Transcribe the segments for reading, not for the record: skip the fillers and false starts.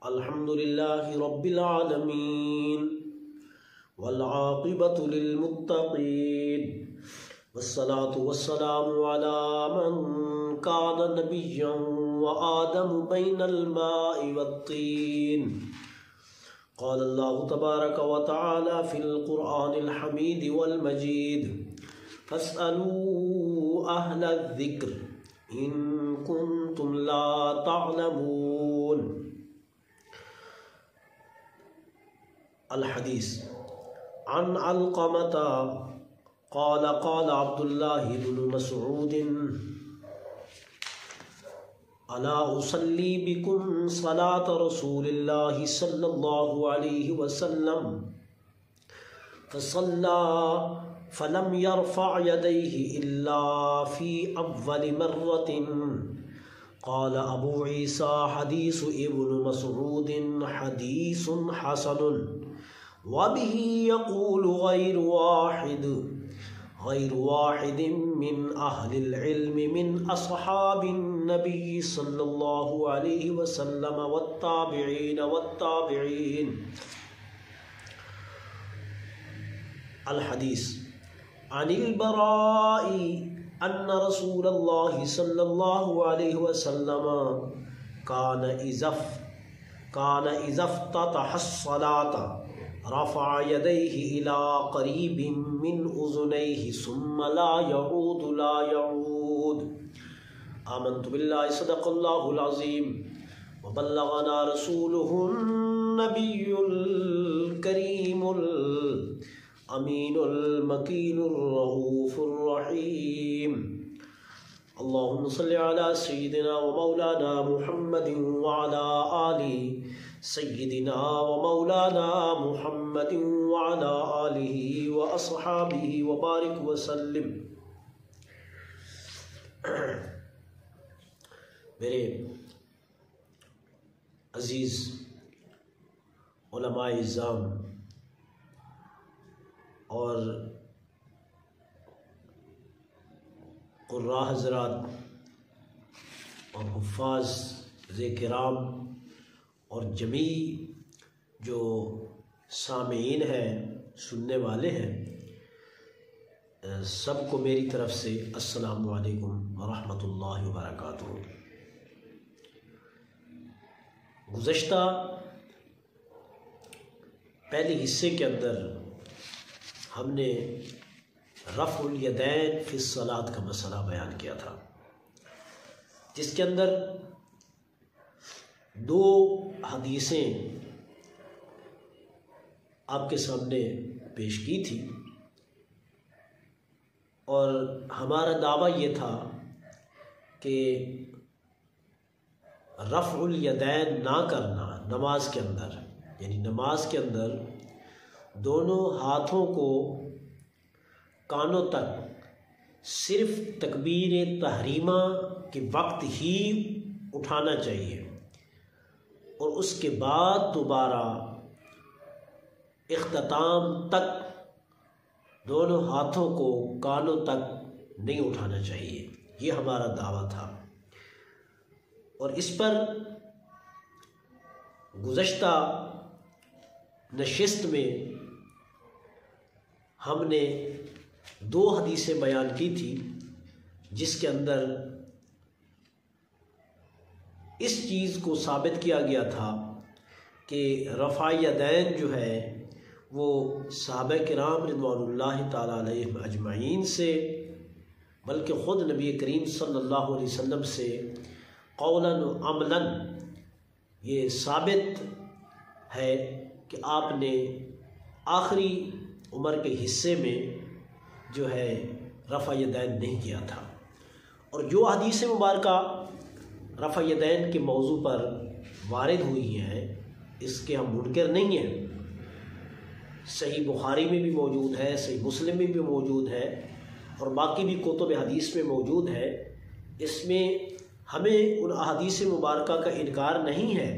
الحمد لله رب العالمين والعاقبة للمتقين والصلاة والسلام على من كان نبيا وآدم بين الماء والطين. قال الله تبارك وتعالى في القرآن الحميد والمجيد: فاسألوا أهل الذكر إن كنتم لا تعلمون. الحديث عن علقمة قال قال عبد الله بن مسعود: ألا أصلي بكم صلاة رسول الله صلى الله عليه وسلم؟ فصلى فلم يرفع يديه إلا في أول مرة. قال أبو عيسى: حديث ابن مسعود حديث حسن، وبه يقول غير واحد من أهل العلم من أصحاب النبي صلى الله عليه وسلم والتابعين. الحديث عن البراء أن رسول الله صلى الله عليه وسلم كان إذا افتتح الصلاة رفع يديه إلى قريب من أذنيه ثم لا يعود. آمنت بالله صدق الله العظيم وبلغنا رسوله النبي الكريم الأمين المكين الرؤوف الرحيم. اللهم صل على سيدنا ومولانا محمد وعلى آل سيدنا ومولانا محمد وعلى آله وأصحابه وبارك وسلم. میرے عزیز علماء اعظام اور قراء حضرات اور حفاظ کرام اور جمیع جو سامعین ہیں، سننے والے ہیں، سب کو میری طرف سے السلام علیکم ورحمۃ اللہ وبرکاتہ۔ گزشتہ پہلے حصے کے اندر ہم نے رفع الیدین فی الصلاۃ کا مسئلہ بیان کیا تھا، جس کے اندر دو حدیثیں آپ کے سامنے پیش کی تھی، اور ہمارا دعویٰ یہ تھا کہ رفع الیدین نہ کرنا نماز کے اندر، یعنی نماز کے اندر دونوں ہاتھوں کو کانوں تک صرف تکبیر تحریمہ کے وقت ہی اٹھانا چاہیے، اور اس کے بعد دوبارہ اختتام تک دونوں ہاتھوں کو کانوں تک نہیں اٹھانا چاہیے۔ یہ ہمارا دعویٰ تھا، اور اس پر گزشتہ نشست میں ہم نے دو حدیثیں بیان کی تھی، جس کے اندر اس چیز کو ثابت کیا گیا تھا کہ رفع یدین جو ہے وہ صحابہ کرام رضوان اللہ تعالیٰ علیہم اجمعین سے، بلکہ خود نبی کریم صلی اللہ علیہ وسلم سے قولاً و عملاً یہ ثابت ہے کہ آپ نے آخری عمر کے حصے میں جو ہے رفع یدین نہیں کیا تھا۔ اور جو حدیث مبارکہ رفع یدین کے موضوع پر وارد ہوئی ہیں، اس کے ہم منکر نہیں ہیں، صحیح بخاری میں بھی موجود ہے، صحیح مسلم میں بھی موجود ہے، اور باقی بھی کتب حدیث میں موجود ہے۔ اس میں ہمیں ان احادیث مبارکہ کا انکار نہیں ہے،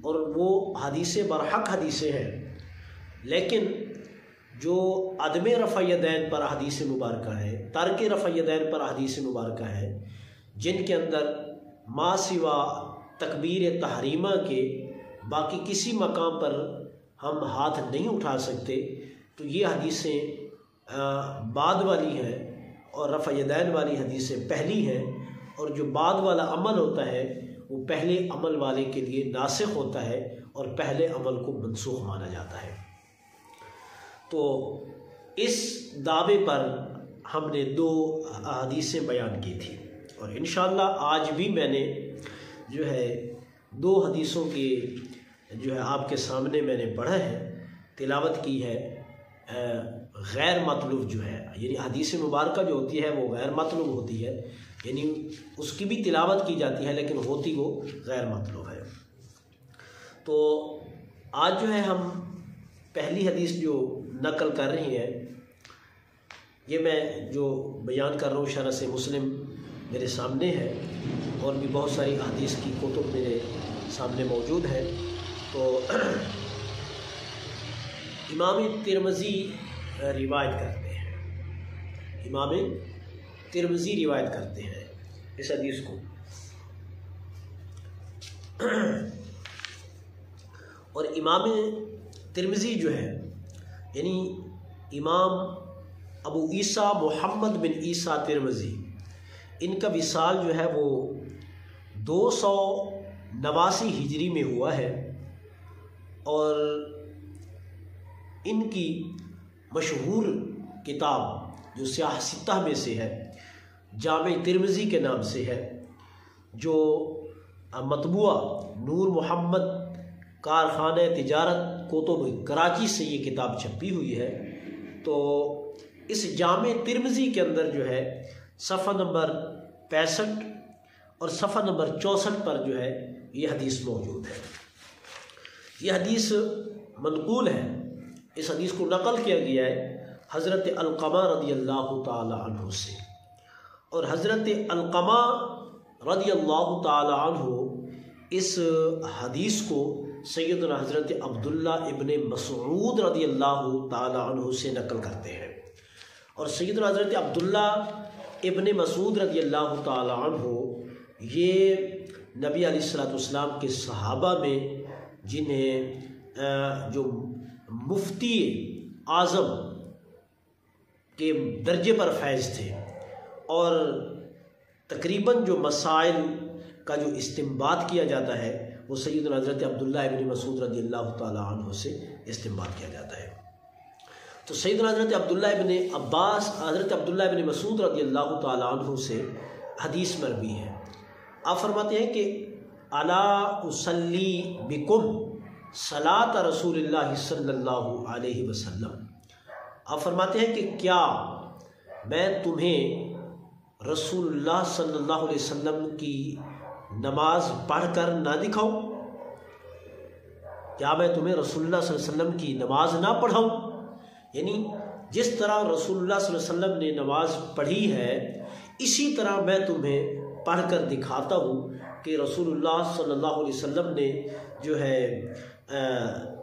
اور وہ حدیث برحق حدیثیں ہیں، لیکن جو عدم رفع یدین پر حدیث مبارکہ ہے، ترک رفع یدین پر حدیث مبارکہ ہے، جن کے اندر ما سوا تکبیر تحریمہ کے باقی کسی مقام پر ہم ہاتھ نہیں اٹھا سکتے، تو یہ حدیثیں بعد والی ہیں اور رفع یدین والی حدیثیں پہلی ہیں، اور جو بعد والا عمل ہوتا ہے وہ پہلے عمل والے کے لیے ناسخ ہوتا ہے اور پہلے عمل کو منسوخ مانا جاتا ہے۔ تو اس دعوے پر ہم نے 2 حدیثیں بیان کی تھی، اور انشاءاللہ آج بھی میں نے جو ہے 2 حدیثوں کی جو ہے آپ کے سامنے میں نے پڑھا ہے، تلاوت کی ہے۔ غیر مطلوب جو ہے، یعنی حدیث مبارکہ جو ہوتی ہے وہ غیر مطلوب ہوتی ہے، یعنی اس کی بھی تلاوت کی جاتی ہے لیکن ہوتی وہ غیر مطلوب ہے۔ تو آج جو ہے ہم پہلی حدیث جو نقل کر رہی ہیں، یہ میں جو بیان کر رہا ہوں شرح سے مسلم میرے سامنے ہے، اور بھی بہت ساری حدیث کی کتب میرے سامنے موجود ہے۔ تو امام ترمذی روایت کرتے ہیں، امام ترمذی روایت کرتے ہیں اس حدیث کو، اور امام ترمذی جو ہے یعنی امام ابو عیسیٰ محمد بن عیسیٰ ترمذی، ان کا وصال جو ہے وہ 289 ہجری میں ہوا ہے، اور ان کی مشہور کتاب جو سیاہ ستہ میں سے ہے، جامع ترمذی کے نام سے ہے، جو مطبوعہ نور محمد کارخانہ تجارت کوتب کراچی سے یہ کتاب چھپی ہوئی ہے۔ تو اس جامع ترمذی کے اندر جو ہے صفحہ نمبر 65 اور صفحہ نمبر 64 پر جو ہے یہ حدیث موجود ہے۔ یہ حدیث منقول ہے، اس حدیث کو نقل کیا گیا ہے حضرت علقمہ رضی اللہ تعالی عنہ سے، اور حضرت علقمہ رضی اللہ تعالی عنہ اس حدیث کو سیدنا حضرت عبداللہ ابن مسعود رضی اللہ تعالی عنہ سے نقل کرتے ہیں، اور سیدنا حضرت عبداللہ ابن مسعود رضی اللہ تعالی عنہ یہ نبی علیہ الصلوۃ والسلام کے صحابہ میں جنہیں جو مفتی اعظم کے درجے پر فیض تھے، اور تقریباً جو مسائل کا جو استنباط کیا جاتا ہے وہ سیدنا حضرت عبداللہ ابن مسعود رضی اللہ تعالی عنہ سے استنباط کیا جاتا ہے۔ تو سیدنا حضرت عبداللہ ابن عباس، حضرت عبداللہ ابن مسعود رضی اللہ تعالی عنہ سے حدیث مروی ہے۔ آپ فرماتے ہیں کہ الا اصلی بکم صلاۃ رسول اللہ صلی اللہ علیہ وسلم، آپ فرماتے ہیں کہ کیا میں تمہیں رسول اللہ صلی اللہ علیہ وسلم کی نماز پڑھ کر نہ دکھاؤں؟ کیا میں تمہیں رسول اللہ صلی اللہ علیہ وسلم کی نماز نہ پڑھاؤں؟ یعنی جس طرح رسول اللہ صلی اللہ علیہ وسلم نے نماز پڑھی ہے اسی طرح میں تمہیں پڑھ کر دکھاتا ہوں کہ رسول اللہ صلی اللہ علیہ وسلم نے جو ہے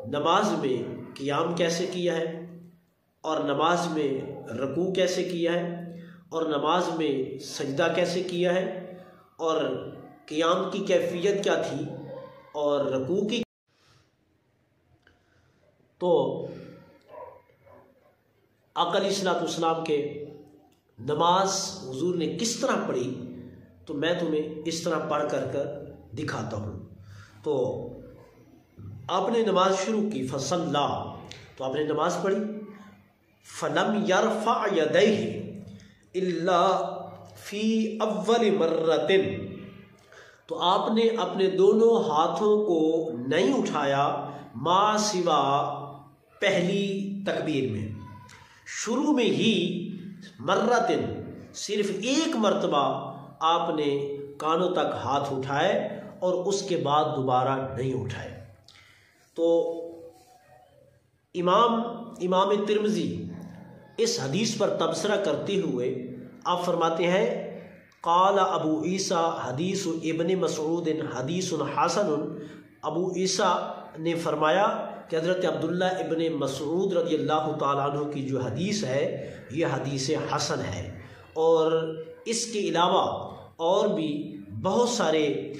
نماز میں قیام کیسے کیا ہے، اور نماز میں رکوع کیسے کیا ہے، اور نماز میں سجدہ کیسے کیا ہے، اور قیام کی کیفیت کیا تھی، اور رکوع کی۔ تو آقا علیہ الصلوۃ والسلام کے نماز حضور نے کس طرح پڑھی تو میں تمہیں اس طرح پڑھ کر دکھاتا ہوں۔ تو آپ نے نماز شروع کی، فصلا، تو آپ نے نماز پڑھی، فلم یرفع یدیہ الا فی اول مرۃ، تو آپ نے اپنے دونوں ہاتھوں کو نہیں اٹھایا ما سوا پہلی تکبیر میں، شروع میں ہی مرتن صرف ایک مرتبہ آپ نے کانوں تک ہاتھ اٹھائے اور اس کے بعد دوبارہ نہیں اٹھائے۔ تو امام ترمذی اس حدیث پر تبصرہ کرتے ہوئے آپ فرماتے ہیں قال ابو عیسیٰ حدیث ابن مسعود حدیث حسن، ابو عیسیٰ نے فرمایا کہ حضرت عبداللہ ابن مسعود رضی اللہ تعالیٰ عنہ کی جو حدیث ہے یہ حدیث حسن ہے، اور اس کے علاوہ اور بھی بہت سارے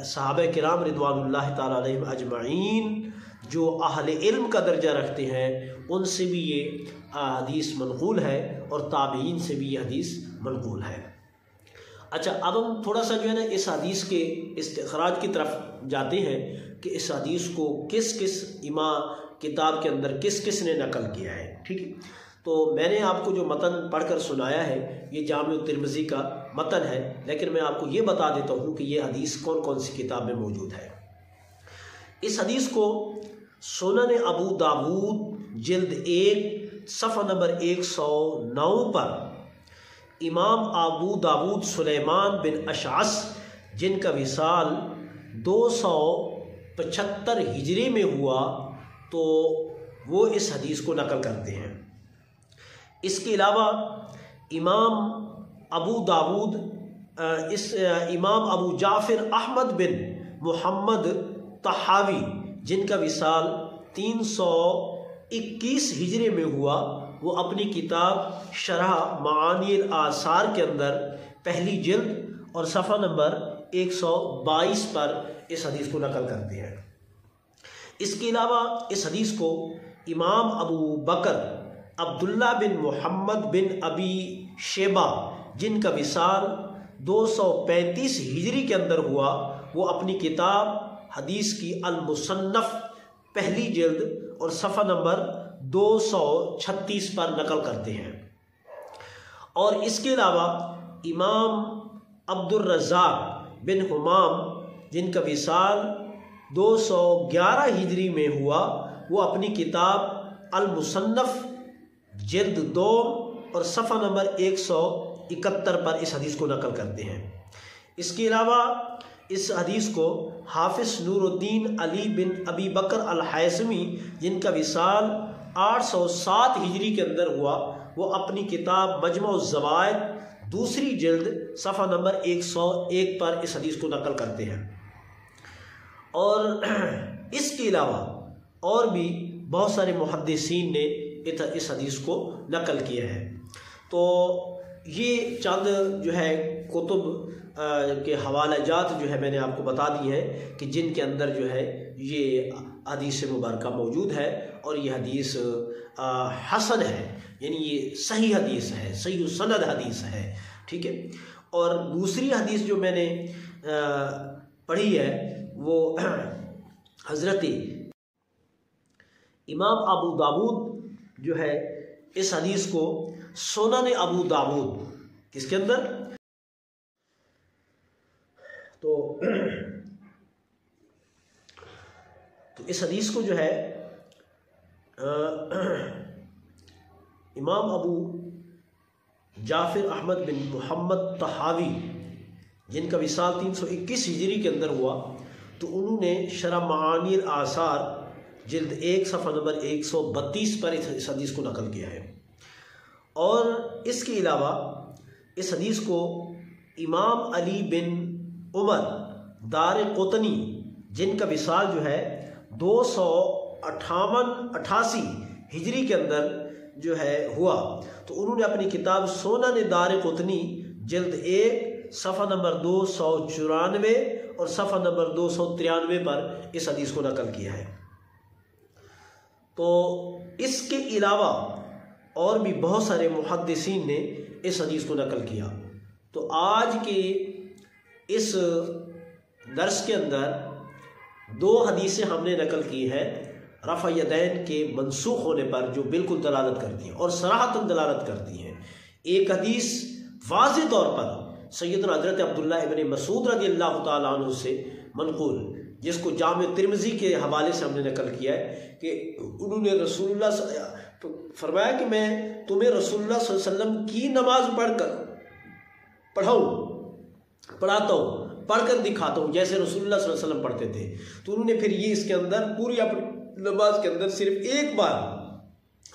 صحابہ کرام رضوان اللہ تعالیٰ علیہم اجمعین جو اہل علم کا درجہ رکھتے ہیں ان سے بھی یہ حدیث منقول ہے اور تابعین سے بھی یہ حدیث منقول ہے۔ اچھا، اب ہم تھوڑا سا جو ہے نا اس حدیث کے استخراج کی طرف جاتے ہیں کہ اس حدیث کو کس کتاب کے اندر کس نے نقل کیا ہے۔ ٹھیک ہے، تو میں نے آپ کو جو متن پڑھ کر سنایا ہے یہ جامع ترمذی کا متن ہے، لیکن میں آپ کو یہ بتا دیتا ہوں کہ یہ حدیث کون کون سی کتاب میں موجود ہے۔ اس حدیث کو سنن ابو داود جلد 1 صفحہ نمبر 109 پر امام ابو داود سلیمان بن اشعث جن کا وصال 275 ہجری میں ہوا تو وہ اس حدیث کو نقل کرتے ہیں۔ اس کے علاوہ امام ابو داود امام ابو جعفر احمد بن محمد طحاوی جن کا وصال 321 ہجری میں ہوا، وہ اپنی کتاب شرح معانی الآثار کے اندر پہلی جلد اور صفحہ نمبر 122 پر اس حدیث کو نقل کرتے ہیں۔ اس کے علاوہ اس حدیث کو امام ابو بکر عبداللہ بن محمد بن ابی شیبہ جن کا وصال 235 ہجری کے اندر ہوا، وہ اپنی کتاب حدیث کی المصنف پہلی جلد اور صفحہ نمبر 236 پر نقل کرتے ہیں۔ اور اس کے علاوہ امام عبد الرزاق بن حمام جن کا وصال 211 ہجری میں ہوا، وہ اپنی کتاب المصنف جلد 2 اور صفحہ نمبر 171 پر اس حدیث کو نقل کرتے ہیں۔ اس کے علاوہ اس حدیث کو حافظ نور الدین علی بن ابی بکر الحیثمی جن کا وصال 807 ہجری کے اندر ہوا، وہ اپنی کتاب مجمع الزوائد دوسری جلد صفحہ نمبر 101 پر اس حدیث کو نقل کرتے ہیں۔ اور اس کے علاوہ اور بھی بہت سارے محدثین نے اس حدیث کو نقل کیا ہے۔ تو یہ چند جو ہے کتب کے حوالہ جات جو ہے میں نے آپ کو بتا دی ہیں کہ جن کے اندر جو ہے یہ حدیث مبارکہ موجود ہے، اور یہ حدیث حسن ہے، یعنی یہ صحیح حدیث ہے، صحیح سند حدیث ہے۔ ٹھیک ہے، اور دوسری حدیث جو میں نے پڑھی ہے وہ حضرت امام ابو داود جو ہے اس حدیث کو سنن ابو داود کس کے اندر تو اس حدیث کو جو ہے امام ابو جعفر احمد بن محمد طحاوی جن کا وصال 321 ہجری کے اندر ہوا، تو انہوں نے شرح معانی الآثار جلد 1 صفحہ نمبر 132 پر اس حدیث کو نقل کیا ہے۔ اور اس کے علاوہ اس حدیث کو امام علی بن عمر دار قطنی جن کا وصال جو ہے 288 ہجری کے اندر جو ہے ہوا، تو انہوں نے اپنی کتاب سنن دار قطنی جلد 1 صفحہ نمبر 294 اور صفحہ نمبر 293 پر اس حدیث کو نقل کیا ہے۔ تو اس کے علاوہ اور بھی بہت سارے محدثین نے اس حدیث کو نقل کیا۔ تو آج کے اس درس کے اندر 2 حدیثیں ہم نے نقل کی ہیں رفع یدین کے منسوخ ہونے پر، جو بالکل دلالت کرتی ہیں اور صراحتاً دلالت کرتی ہیں۔ ایک حدیث واضح طور پر سیدنا حضرت عبداللہ ابن مسعود رضی اللہ تعالیٰ عنہ سے منقول، جس کو جامع ترمذی کے حوالے سے ہم نے نقل کیا ہے کہ انہوں نے رسول اللہ فرمایا کہ میں تمہیں رسول اللہ صلی اللہ علیہ وسلم کی نماز پڑھاتا ہوں، پڑھ کر دکھاتا ہوں جیسے رسول اللہ صلی اللہ علیہ وسلم پڑھتے تھے۔ تو انہوں نے پھر یہ اس کے اندر پوری اپنی نماز کے اندر صرف ایک بار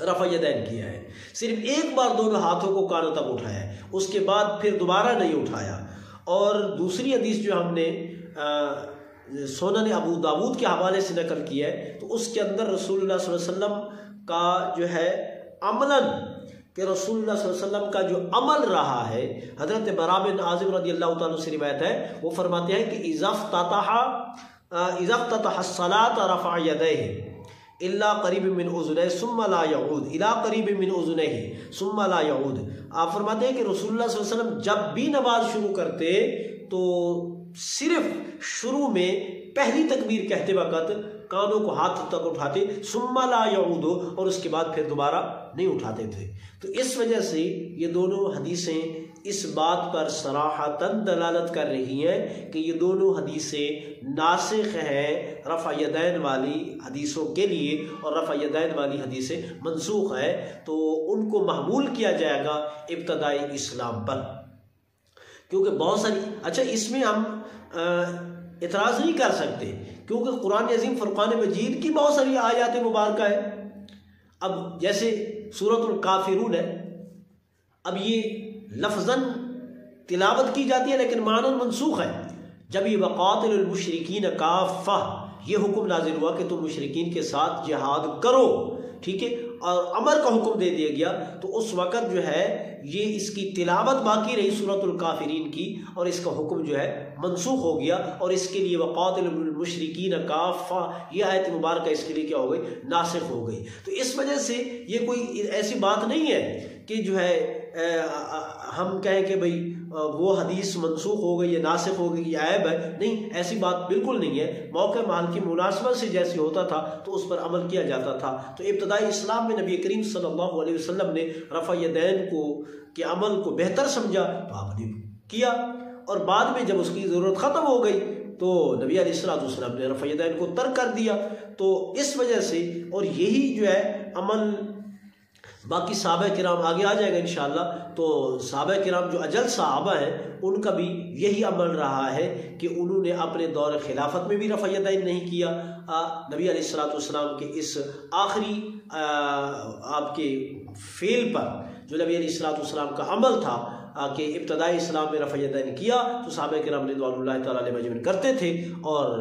رفع یدین کیا ہے، صرف ایک بار دونوں ہاتھوں کو کانوں تک اٹھایا ہے، اس کے بعد پھر دوبارہ نہیں اٹھایا۔ اور دوسری حدیث جو ہم نے سنن ابو داود کے حوالے سے نقل کیا ہے، تو اس کے اندر رسول اللہ صلی اللہ علیہ وسلم کا جو ہے عملاً کہ رسول اللہ صلی اللہ علیہ وسلم کا جو عمل رہا ہے، حضرت براء بن عازب رضی اللہ تعالیٰ سے روایت ہے، وہ فرماتے ہیں کہ اذا افتتح الصلاة رفع یدیہ الا قریب من اذنیہ ثم لا یعود الی قریب من اذنیہ ثم لا یعود۔ آپ فرماتے ہیں کہ رسول اللہ صلی اللہ علیہ وسلم جب بھی نماز شروع کرتے تو صرف شروع میں پہلی تکبیر کہتے وقت کانوں کو ہاتھ تک اٹھاتے، ثم لا یعود، اور اس کے بعد پھر دوبارہ نہیں اٹھاتے تھے۔ تو اس وجہ سے یہ دونوں حدیثیں اس بات پر صراحتاً دلالت کر رہی ہیں کہ یہ دونوں حدیثیں ناسخ ہیں رفع یدین والی حدیثوں کے لیے، اور رفع یدین والی حدیثیں منسوخ ہیں، تو ان کو محمول کیا جائے گا ابتدائی اسلام پر۔ کیونکہ بہت ساری اس میں ہم اعتراض نہیں کر سکتے، کیونکہ قرآن عظیم فرقان مجید کی بہت ساری آیات مبارکہ ہے۔ اب جیسے سورۃ الکافرون ہے، اب یہ لفظاً تلاوت کی جاتی ہے لیکن معنی منسوخ ہے۔ جب یہ وقاتل المشرکین کافہ یہ حکم نازل ہوا کہ تم مشرکین کے ساتھ جہاد کرو، ٹھیک ہے، اور امر کا حکم دے دیا گیا، تو اس وقت جو ہے یہ اس کی تلاوت باقی رہی سورۃ الکافرین کی، اور اس کا حکم جو ہے منسوخ ہو گیا، اور اس کے لیے وقاتل المشرکین کافہ یہ آیت مبارکہ اس کے لیے کیا ہو گئی؟ ناسخ ہو گئی۔ تو اس وجہ سے یہ کوئی ایسی بات نہیں ہے کہ جو ہے ہم کہیں کہ بھئی وہ حدیث منسوخ ہو گئی یا ناسخ ہو گئی، یہ عیب ہے، نہیں، ایسی بات بالکل نہیں ہے۔ موقع محل کی مناسبت سے جیسے ہوتا تھا تو اس پر عمل کیا جاتا تھا۔ تو ابتدائی اسلام میں نبی کریم صلی اللہ علیہ وسلم نے رفع یدین کے عمل کو بہتر سمجھا تو آپ نے کیا، اور بعد میں جب اس کی ضرورت ختم ہو گئی تو نبی علیہ الصلوۃ والسلام نے رفع یدین کو ترک کر دیا۔ تو اس وجہ سے، اور یہی جو ہے عمل باقی صحابہ کرام آگے آ جائے گا انشاءاللہ، تو صحابہ کرام جو اجل صحابہ ہیں ان کا بھی یہی عمل رہا ہے کہ انہوں نے اپنے دور خلافت میں بھی رفع یدین نہیں کیا۔ نبی علیہ الصلوۃ والسلام کے اس آخری آپ کے فعل پر جو نبی علیہ الصلوۃ والسلام کا عمل تھا کہ ابتدائی اسلام میں رفع یدین کیا، تو صحابہ کرام رضوان اللہ تعالیٰ علیہ مجمعین کرتے تھے، اور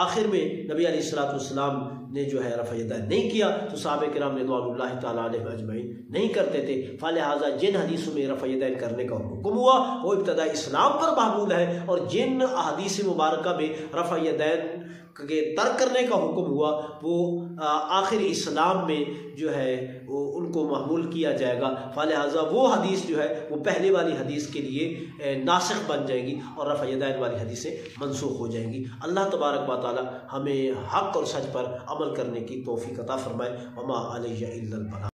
آخر میں نبی علیہ الصلوۃ والسلام نے جو ہے رفع یدین نہیں کیا تو صحابہ کرام رضوان اللہ تعالیٰ علیہ اجمعین نہیں کرتے تھے۔ فلہذا جن حدیثوں میں رفع یدین کرنے کا حکم ہوا وہ ابتدائی اسلام پر محمول ہے، اور جن احادیث مبارکہ میں رفع یدین کے ترک کرنے کا حکم ہوا وہ آخر اسلام میں جو ہے ان کو محمول کیا جائے گا۔ فلہذا وہ حدیث جو ہے وہ پہلے والی حدیث کے لیے ناسخ بن جائے گی، اور رفع یدین والی حدیثیں منسوخ ہو جائیں گی۔ اللہ تبارک و تعالی ہمیں حق اور سچ پر عمل کرنے کی توفیق عطا فرمائے۔ وما علیہ الا البلاغ۔